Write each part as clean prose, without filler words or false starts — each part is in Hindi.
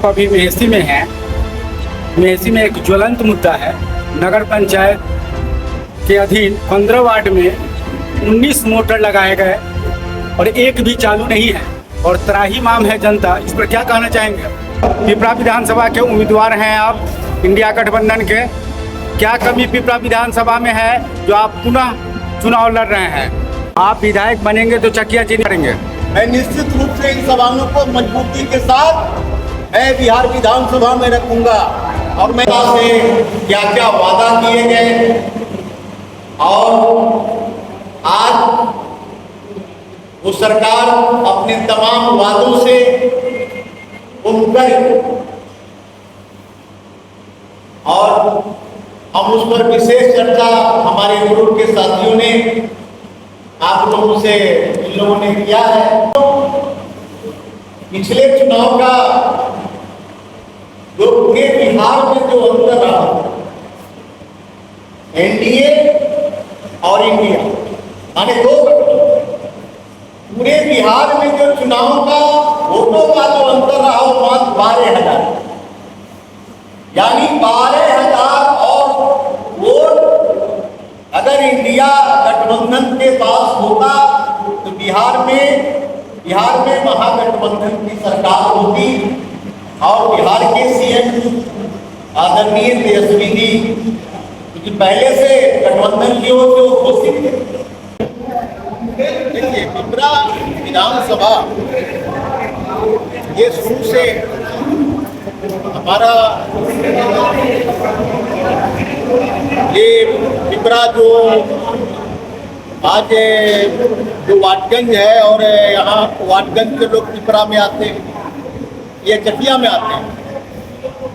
आप अभी मेहसी में हैं। मेहसी में एक ज्वलंत मुद्दा है। नगर पंचायत के अधीन 15 वार्ड में 19 मोटर लगाए गए और एक भी चालू नहीं है और त्राहिमाम है जनता। इस पर क्या कहना चाहेंगे? पिपरा विधानसभा के उम्मीदवार हैं आप इंडिया गठबंधन के। क्या कमी पिपरा विधानसभा में है जो आप पुनः चुनाव लड़ रहे हैं? आप विधायक बनेंगे तो चकिया जी करेंगे। मैं निश्चित रूप से इन सवालों को मजबूती के साथ मैं बिहार विधानसभा में रखूंगा और मैं से क्या क्या वादा किए गए और आज वो सरकार अपने तमाम वादों से मुकर और हम उस पर विशेष चर्चा हमारे ग्रुप के साथियों ने आप लोगों से इन लोगों ने किया है। तो पिछले चुनाव का जो पूरे बिहार में जो अंतर रहा एनडीए और इंडिया माने दो पूरे बिहार में जो चुनाव का वोटों का जो अंतर रहा वो मात्र 12,000 यानी 12,000 और वोट अगर इंडिया गठबंधन के पास होता तो बिहार में महागठबंधन की सरकार होती और बिहार के सीएम आदरणीय तेजस्वी जी क्योंकि पहले से गठबंधन की ओर से घोषित थे। देखिए पिपरा विधानसभा ये शुरू से हमारा ये पिपरा जो आज जो वाटगंज है और यहाँ वाटगंज के लोग पिपरा में आते हैं, ये चकिया में आते हैं,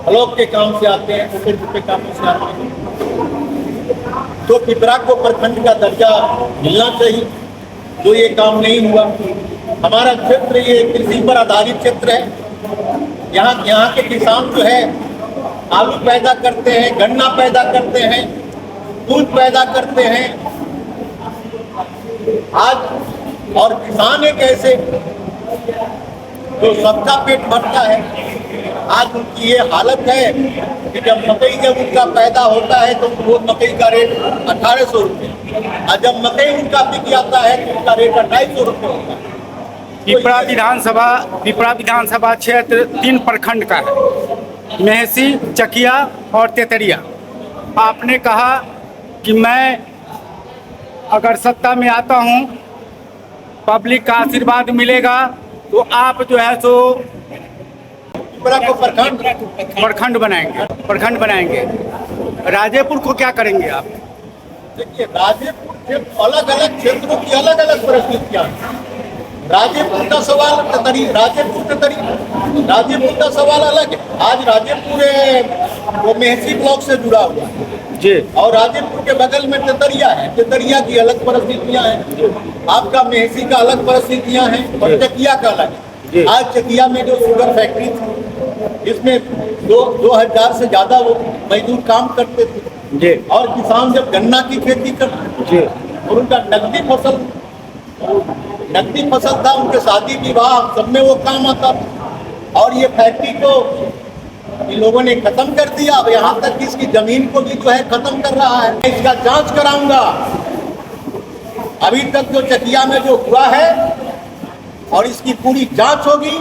ब्लॉक के काम से आते हैं, छोटे छोटे कामों से आते हैं। तो पिपरा को प्रखंड का दर्जा मिलना चाहिए, जो ये काम नहीं हुआ। हमारा क्षेत्र ये कृषि पर आधारित क्षेत्र है। यहाँ के किसान जो है आलू पैदा करते हैं, गन्ना पैदा करते हैं, दूध पैदा करते हैं। आज और किसान एक ऐसे जो सबका पेट भरता है। आज उनकी ये हालत है कि जब उनका पैदा होता है तो वो मकई का रेट 1800 रुपये और जब मकई उनका बिक जाता है तो उनका रेट 250 रुपये होता है। पिपरा विधानसभा क्षेत्र 3 प्रखंड का है, मेहसी, चकिया और तेतरिया। आपने कहा कि मैं अगर सत्ता में आता हूं, पब्लिक का आशीर्वाद मिलेगा तो आप जो है सो पिपरा को प्रखंड बनाएंगे। राजेपुर को क्या करेंगे आप? देखिए राजेपुर के अलग अलग क्षेत्रों की अलग अलग परिस्थितियां हैं। राजेपुर का सवाल राजेपुर का सवाल अलग है। आज राजेपुर वो मेहसी ब्लॉक से जुड़ा हुआ है जी और राजेपुर के बगल में तेतरिया है। तेतरिया की अलग परिस्थितियां हैं, आपका मेहसी का अलग परिस्थितियां हैं और चकिया का अलग है। आज चकिया में जो शुगर फैक्ट्री थी इसमें 2000 से ज्यादा वो मजदूर काम करते थे जी। और किसान जब गन्ना की खेती करते जी और उनका नकदी फसल था, उनके शादी विवाह सब में वो काम आता था। और ये फैक्ट्री को इन लोगों ने खत्म कर दिया। अब यहाँ तक कि इसकी जमीन को भी जो है खत्म कर रहा है। मैं इसका जांच कराऊंगा। अभी तक जो चकिया में जो हुआ है और इसकी पूरी जांच होगी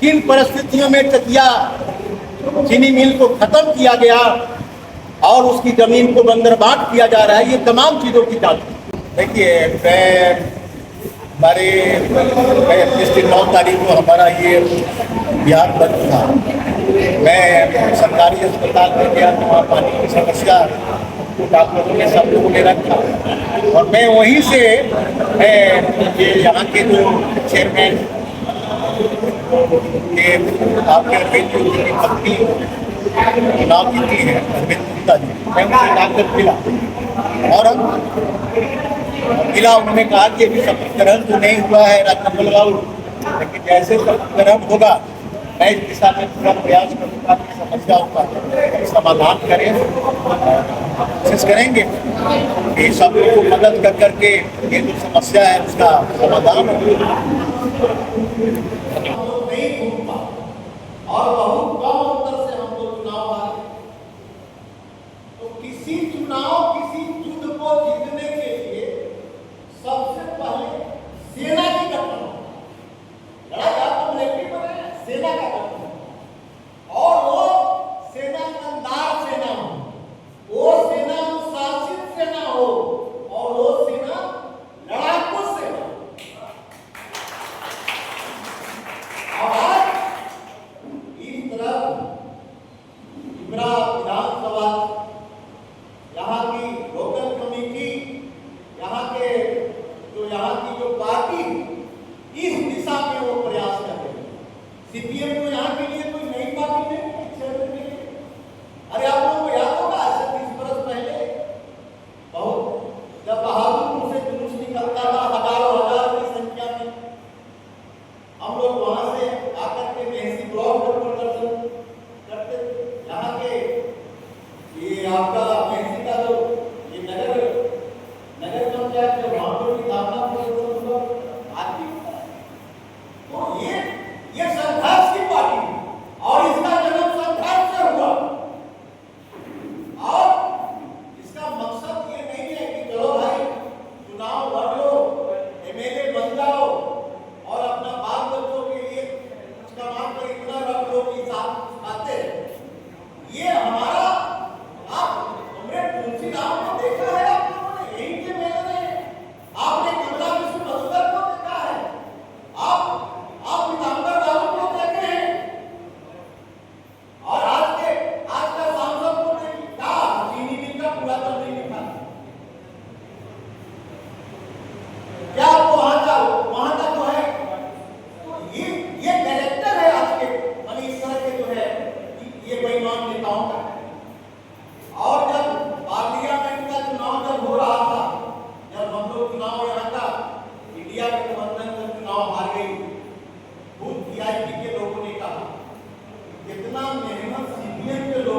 किन परिस्थितियों में चकिया चीनी मिल को खत्म किया गया और उसकी जमीन को बंदरबाट किया जा रहा है। ये तमाम चीजों की जांच। देखिए हमारे 9 तारीख को हमारा ये बिहार बंद था। मैं सरकारी अस्पताल में गया तो वहाँ पानी की समस्या डॉक्टरों ने सब लोगों ने रखा और मैं वहीं से ये यहाँ के जो चेयरमैन के आपके अरविंद जी की पत्नी चुनाव जीती है, अरविंद गुप्ता जी, मैं उनसे जाकर मिला और उन्होंने कहा कि अभी शपथ तो नहीं हुआ है राजकमल बाबू, लेकिन जैसे शपथ होगा मैं इस दिशा में पूरा प्रयास करूँगा कि समस्याओं का समाधान करें, कोशिश करेंगे कि सब लोगों को मदद कर करके ये जो समस्या है उसका समाधान हो। ये हमारा आप हमने तुलसीराम को देखा है आप लोगों ने यहीं के मेले में आपने कमला विष्णु मधुकर को देखा है आप पीताम्बर रावत को देखे हैं और आज का सांसद को क्या चीनी मिल का पूरा तो नहीं लिखा क्या आपको वहां का जो है तो ये कैरेक्टर है आज के माने इस तरह के जो है ये बेईमान नेताओं का और जब पार्लियामेंट का चुनाव जब हो रहा था जब हम लोग चुनाव यहाँ का इंडिया के गठबंधन का चुनाव हार गई खुद वीआईपी के लोगों ने कहा कितना मेहनत सीपीएम के लोग